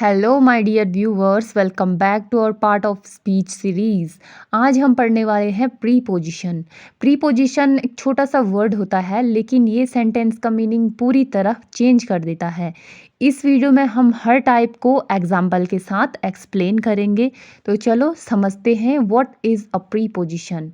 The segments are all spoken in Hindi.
Hello my dear viewers, welcome back to our part of speech series. आज हम पढ़ने वाले हैं प्रीपोजिशन। प्रीपोजिशन एक छोटा सा वर्ड होता है, लेकिन ये सेंटेंस का मीनिंग पूरी तरह चेंज कर देता है। इस वीडियो में हम हर टाइप को एग्जाम्पल के साथ एक्सप्लेन करेंगे। तो चलो समझते हैं व्हाट इज़ अ प्रीपोजिशन।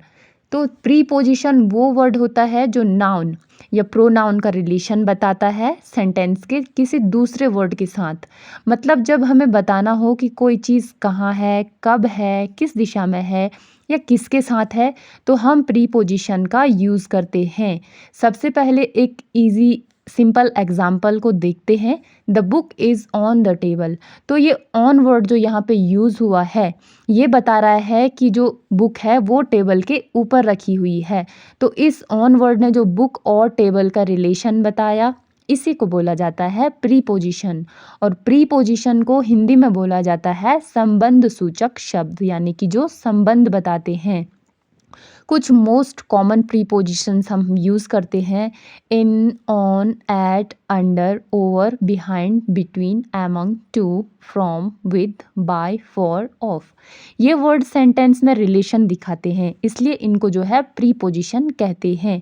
तो प्रीपोजिशन वो वर्ड होता है जो नाउन या प्रोनाउन का रिलेशन बताता है सेंटेंस के किसी दूसरे वर्ड के साथ। मतलब जब हमें बताना हो कि कोई चीज़ कहाँ है, कब है, किस दिशा में है या किसके साथ है, तो हम प्रीपोजिशन का यूज़ करते हैं। सबसे पहले एक इजी सिंपल एग्जाम्पल को देखते हैं। The book is on the table. तो ये ऑन वर्ड जो यहाँ पे यूज़ हुआ है, ये बता रहा है कि जो बुक है वो टेबल के ऊपर रखी हुई है। तो इस ऑन वर्ड ने जो बुक और टेबल का रिलेशन बताया, इसी को बोला जाता है प्रीपोजिशन। और प्रीपोजिशन को हिंदी में बोला जाता है संबंध सूचक शब्द, यानी कि जो संबंध बताते हैं। कुछ मोस्ट कॉमन प्रीपोजिशंस हम यूज़ करते हैं: in, on, at, under, over, behind, between, among, to, from, with, by, for, of. ये वर्ड सेंटेंस में रिलेशन दिखाते हैं, इसलिए इनको जो है प्रीपोजिशन कहते हैं।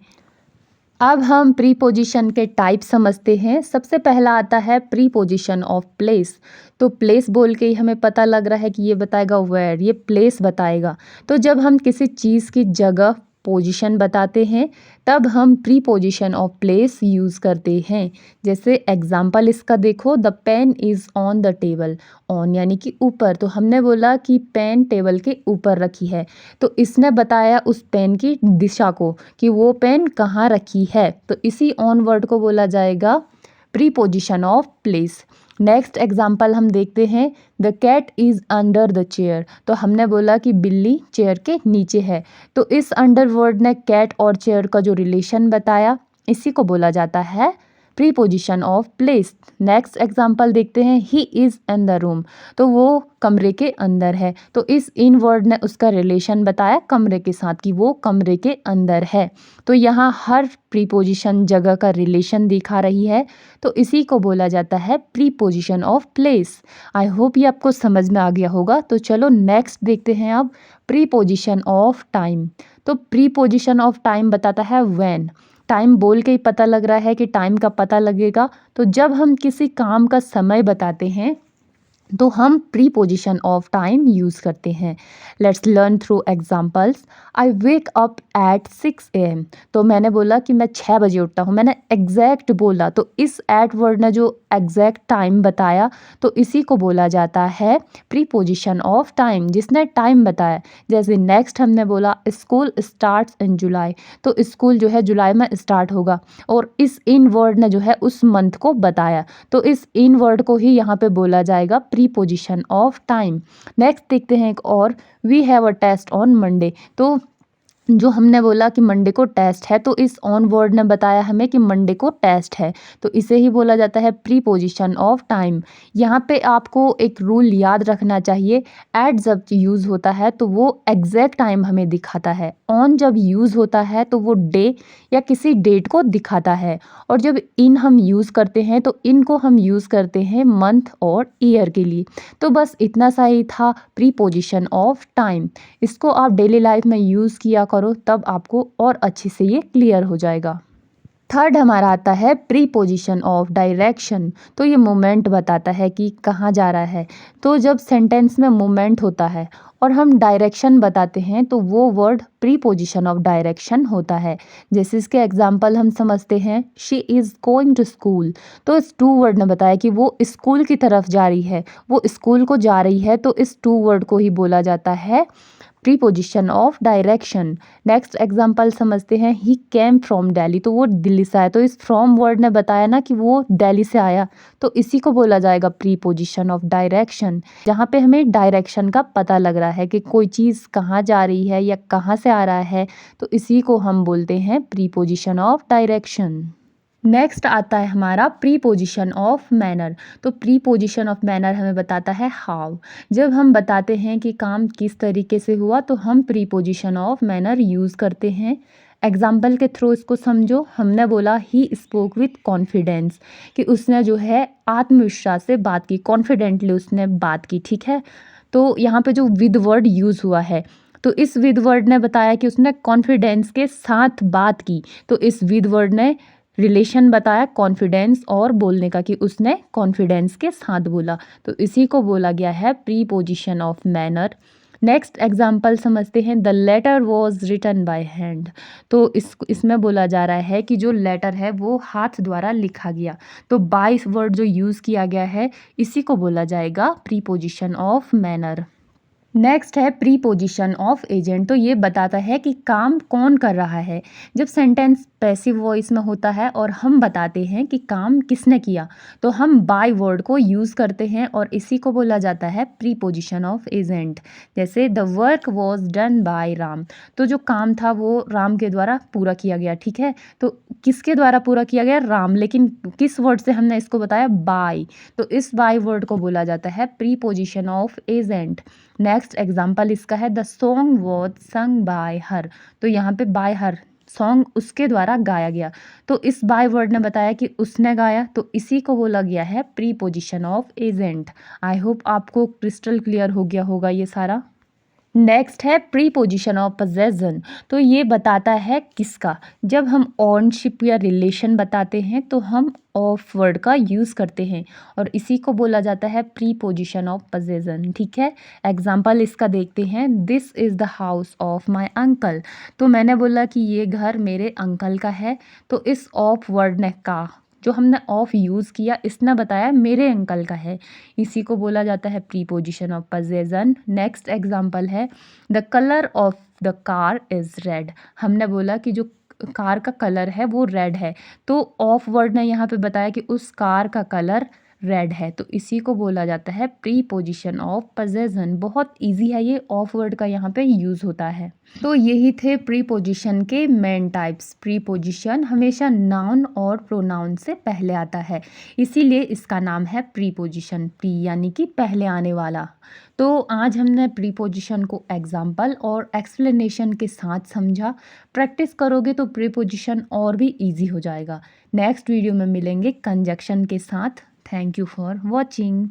अब हम प्रीपोजिशन के टाइप समझते हैं। सबसे पहला आता है प्रीपोजिशन ऑफ प्लेस। तो प्लेस बोल के ही हमें पता लग रहा है कि ये बताएगा वेयर, ये प्लेस बताएगा। तो जब हम किसी चीज़ की जगह पोजीशन बताते हैं, तब हम प्रीपोजिशन ऑफ प्लेस यूज़ करते हैं। जैसे एग्जाम्पल इसका देखो, the pen is on the table. On यानी कि ऊपर, तो हमने बोला कि पेन टेबल के ऊपर रखी है, तो इसने बताया उस पेन की दिशा को कि वो पेन कहाँ रखी है। तो इसी ऑन वर्ड को बोला जाएगा preposition of place. Next example हम देखते हैं, the cat is under the chair. तो हमने बोला कि बिल्ली चेयर के नीचे है, तो इस अंडर वर्ड ने कैट और चेयर का जो रिलेशन बताया, इसी को बोला जाता है preposition of place. Next example देखते हैं, he is in the room. तो वो कमरे के अंदर है, तो इस इन वर्ड ने उसका रिलेशन बताया कमरे के साथ कि वो कमरे के अंदर है। तो यहाँ हर प्रीपोजिशन जगह का रिलेशन दिखा रही है, तो इसी को बोला जाता है preposition of place. I hope ये आपको समझ में आ गया होगा। तो चलो नेक्स्ट देखते हैं अब प्रीपोजिशन ऑफ टाइम। तो प्रीपोजिशन ऑफ टाइम बताता है व्हेन। टाइम बोल के ही पता लग रहा है कि टाइम का पता लगेगा। तो जब हम किसी काम का समय बताते हैं, तो हम प्रीपोजिशन ऑफ टाइम यूज़ करते हैं। Let's learn through examples. I wake up at 6 AM। तो मैंने बोला कि मैं 6 बजे उठता हूँ, मैंने एग्जैक्ट बोला, तो इस एट वर्ड ने जो एग्जैक्ट टाइम बताया, तो इसी को बोला जाता है प्रीपोजिशन ऑफ टाइम, जिसने टाइम बताया। जैसे नेक्स्ट हमने बोला स्कूल स्टार्ट्स इन जुलाई। तो स्कूल जो है जुलाई में स्टार्ट होगा, और इस इन वर्ड ने जो है उस मंथ को बताया, तो इस इन वर्ड को ही यहाँ पे बोला जाएगा प्रीपोजिशन ऑफ टाइम। नेक्स्ट देखते हैं एक और, we have a test on Monday. तो जो हमने बोला कि मंडे को टेस्ट है, तो इस ऑन वर्ड ने बताया हमें कि मंडे को टेस्ट है, तो इसे ही बोला जाता है प्रीपोजिशन ऑफ टाइम। यहाँ पे आपको एक रूल याद रखना चाहिए, एट जब यूज़ होता है तो वो एग्जैक्ट टाइम हमें दिखाता है, ऑन जब यूज़ होता है तो वो डे या किसी डेट को दिखाता है, और जब इन हम यूज़ करते हैं तो इनको हम यूज़ करते हैं मंथ और ईयर के लिए। तो बस इतना सा ही था प्रीपोजिशन ऑफ टाइम। इसको आप डेली लाइफ में यूज़ किया करो, तब आपको और अच्छे से ये क्लियर हो जाएगा। थर्ड हमारा आता है प्रीपोजिशन ऑफ डायरेक्शन। तो ये मोमेंट बताता है कि कहाँ जा रहा है। तो जब सेंटेंस में मोमेंट होता है और हम डायरेक्शन बताते हैं, तो वो वर्ड प्रीपोजिशन ऑफ डायरेक्शन होता है। जैसे इसके एग्जांपल हम समझते हैं, she is going to school. तो इस टू वर्ड ने बताया कि वो स्कूल की तरफ जा रही है, वो स्कूल को जा रही है, तो इस टू वर्ड को ही बोला जाता है preposition of direction. Next example समझते हैं, ही केम फ्रॉम दिल्ली। तो वो दिल्ली से आया, तो इस फ्रॉम वर्ड ने बताया ना कि वो दिल्ली से आया, तो इसी को बोला जाएगा प्रीपोजिशन ऑफ डायरेक्शन। जहाँ पे हमें डायरेक्शन का पता लग रहा है कि कोई चीज़ कहाँ जा रही है या कहाँ से आ रहा है, तो इसी को हम बोलते हैं प्रीपोजिशन ऑफ डायरेक्शन। नेक्स्ट आता है हमारा प्रीपोजिशन ऑफ मैनर। तो प्रीपोजिशन ऑफ मैनर हमें बताता है हाउ। जब हम बताते हैं कि काम किस तरीके से हुआ, तो हम प्रीपोजिशन ऑफ मैनर यूज़ करते हैं। एग्जाम्पल के थ्रू इसको समझो। हमने बोला ही स्पोक विथ कॉन्फिडेंस, कि उसने जो है आत्मविश्वास से बात की, कॉन्फिडेंटली उसने बात की, ठीक है। तो यहाँ पे जो विद वर्ड यूज़ हुआ है, तो इस विद वर्ड ने बताया कि उसने कॉन्फिडेंस के साथ बात की। तो इस विद वर्ड ने रिलेशन बताया कॉन्फिडेंस और बोलने का, कि उसने कॉन्फिडेंस के साथ बोला। तो इसी को बोला गया है preposition of manner. Next example समझते हैं। The letter was written by hand. तो इसमें बोला जा रहा है कि जो लेटर है वो हाथ द्वारा लिखा गया। तो बाय वर्ड जो यूज़ किया गया है, इसी को बोला जाएगा प्रीपोजिशन ऑफ मैनर। नेक्स्ट है प्रीपोजिशन ऑफ एजेंट। तो ये बताता है कि काम कौन कर रहा है। जब सेंटेंस पैसिव वॉइस में होता है और हम बताते हैं कि काम किसने किया, तो हम बाय वर्ड को यूज़ करते हैं और इसी को बोला जाता है प्रीपोजिशन ऑफ एजेंट। जैसे the work was done by Ram. तो जो काम था वो राम के द्वारा पूरा किया गया, ठीक है। तो किसके द्वारा पूरा किया गया? राम। लेकिन किस वर्ड से हमने इसको बताया? बाय। तो इस बाय वर्ड को बोला जाता है preposition of agent. Next example इसका है the song was sung by हर। तो यहाँ पे बाय हर, सॉन्ग उसके द्वारा गाया गया। तो इस बाय वर्ड ने बताया कि उसने गाया, तो इसी को बोला गया है preposition of agent. I hope आपको क्रिस्टल क्लियर हो गया होगा ये सारा। नेक्स्ट है प्रीपोजिशन ऑफ पजेशन। तो ये बताता है किसका। जब हम ओनशिप या रिलेशन बताते हैं तो हम ऑफ वर्ड का यूज़ करते हैं और इसी को बोला जाता है प्रीपोजिशन ऑफ पजेशन, ठीक है। एग्जाम्पल इसका देखते हैं। This is the house of my uncle. तो मैंने बोला कि ये घर मेरे अंकल का है, तो इस ऑफ वर्ड ने का, जो हमने ऑफ यूज़ किया, इसने बताया मेरे अंकल का है। इसी को बोला जाता है preposition of possession. Next example है the colour of the car is red. हमने बोला कि जो कार का कलर है वो रेड है, तो ऑफ वर्ड ने यहाँ पे बताया कि उस कार का कलर रेड है, तो इसी को बोला जाता है प्रीपोजिशन ऑफ पजेशन। बहुत इजी है ये, ऑफ वर्ड का यहाँ पे यूज़ होता है। तो यही थे प्रीपोजिशन के मेन टाइप्स। प्रीपोजिशन हमेशा नाउन और प्रोनाउन से पहले आता है, इसीलिए इसका नाम है प्रीपोजिशन। प्री यानी कि पहले आने वाला। तो आज हमने प्रीपोजिशन को एग्जाम्पल और एक्सप्लेनेशन के साथ समझा। प्रैक्टिस करोगे तो प्रीपोजिशन और भी इजी हो जाएगा। नेक्स्ट वीडियो में मिलेंगे कंजक्शन के साथ। Thank you for watching.